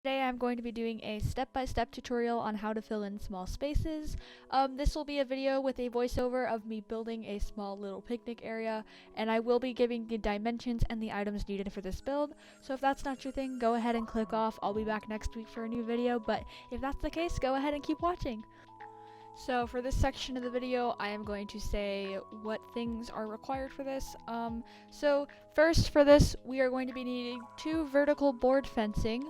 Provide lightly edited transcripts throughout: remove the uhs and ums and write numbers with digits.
Today I'm going to be doing a step-by-step tutorial on how to fill in small spaces. This will be a video with a voiceover of me building a small little picnic area, and I will be giving the dimensions and the items needed for this build. So if that's not your thing, go ahead and click off. I'll be back next week for a new video, but if that's the case, go ahead and keep watching. So for this section of the video, I am going to say what things are required for this. So first for this, we are going to be needing 2 vertical board fencing,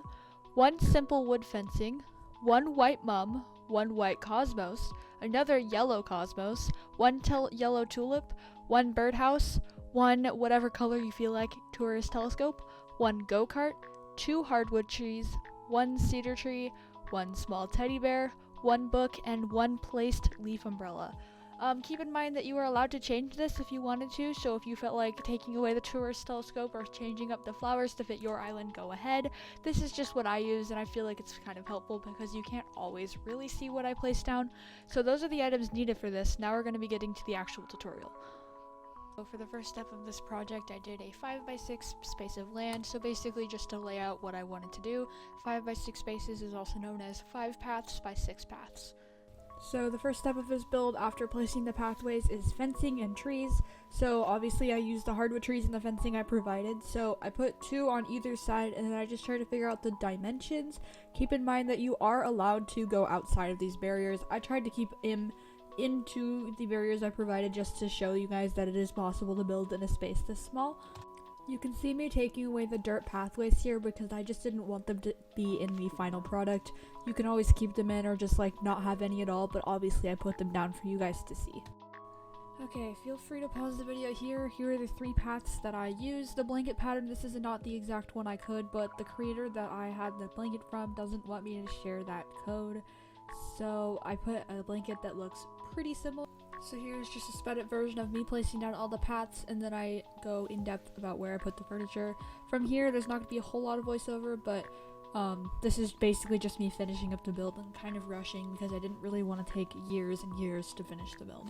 1 simple wood fencing, 1 white mum, 1 white cosmos, another yellow cosmos, 1 yellow tulip, 1 birdhouse, 1 whatever color you feel like tourist telescope, 1 go-kart, 2 hardwood trees, 1 cedar tree, 1 small teddy bear, 1 book, and 1 placed leaf umbrella. Keep in mind that you are allowed to change this if you wanted to, so if you felt like taking away the tourist telescope or changing up the flowers to fit your island, go ahead. This is just what I use, and I feel like it's kind of helpful because you can't always really see what I place down. So those are the items needed for this. Now we're going to be getting to the actual tutorial. So for the first step of this project, I did a 5x6 space of land, so basically just to lay out what I wanted to do. 5x6 spaces is also known as 5 paths by 6 paths. So the first step of this build after placing the pathways is fencing and trees. So obviously I used the hardwood trees in the fencing I provided. So I put 2 on either side, and then I just tried to figure out the dimensions. Keep in mind that you are allowed to go outside of these barriers. I tried to keep him into the barriers I provided just to show you guys that it is possible to build in a space this small. You can see me taking away the dirt pathways here because I just didn't want them to be in the final product. You can always keep them in or just like not have any at all, but obviously I put them down for you guys to see. Okay, feel free to pause the video here. Here are the 3 paths that I used. The blanket pattern, this is not the exact one I could, but the creator that I had the blanket from doesn't want me to share that code. So I put a blanket that looks pretty similar. So here's just a sped up version of me placing down all the paths, and then I go in depth about where I put the furniture. From here, there's not going to be a whole lot of voiceover, but this is basically just me finishing up the build and kind of rushing because I didn't really want to take years and years to finish the build.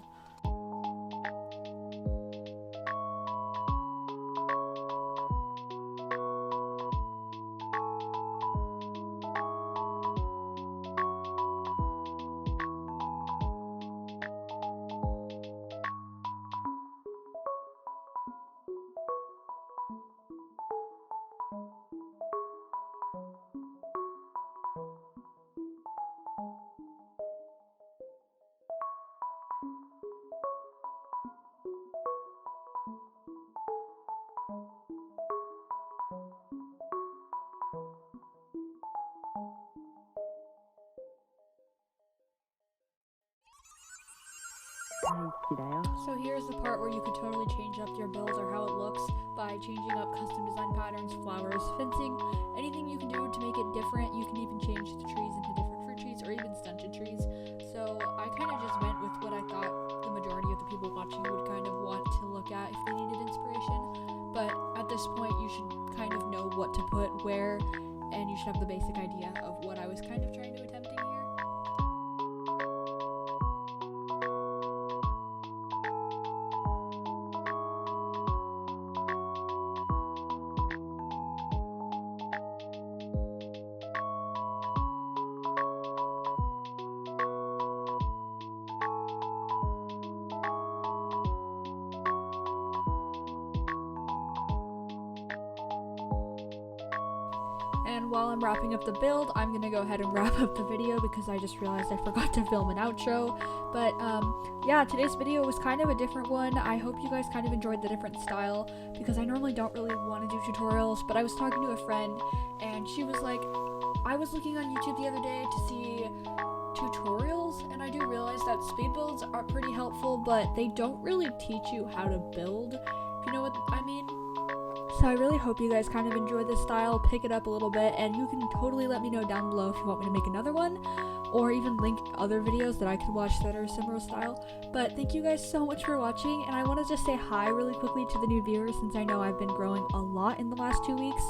So here's the part where you could totally change up your build or how it looks by changing up custom design patterns, flowers, fencing, anything you can do to make it different. You can even change the trees into different fruit trees or even stunted trees. So I kind of just went with what I thought the majority of the people watching would kind of want to look at if they needed inspiration. But at this point you should kind of know what to put where, and you should have the basic idea of what I was kind of trying to attempting here. And while I'm wrapping up the build, I'm gonna go ahead and wrap up the video because I just realized I forgot to film an outro. But yeah, today's video was kind of a different one. I hope you guys kind of enjoyed the different style because I normally don't really want to do tutorials, but I was talking to a friend and she was like, I was looking on YouTube the other day to see tutorials, and I do realize that speed builds are pretty helpful, but they don't really teach you how to build, if you know what I mean. So I really hope you guys kind of enjoy this style, pick it up a little bit, and you can totally let me know down below if you want me to make another one, or even link other videos that I could watch that are similar style. But thank you guys so much for watching, and I want to just say hi really quickly to the new viewers since I know I've been growing a lot in the last 2 weeks.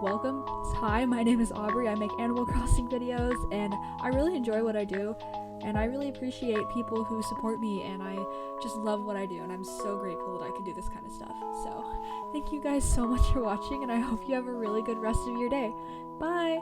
Welcome. Hi, my name is Aubrey. I make Animal Crossing videos, and I really enjoy what I do. And I really appreciate people who support me, and I just love what I do, and I'm so grateful that I can do this kind of stuff. So thank you guys so much for watching, and I hope you have a really good rest of your day. Bye!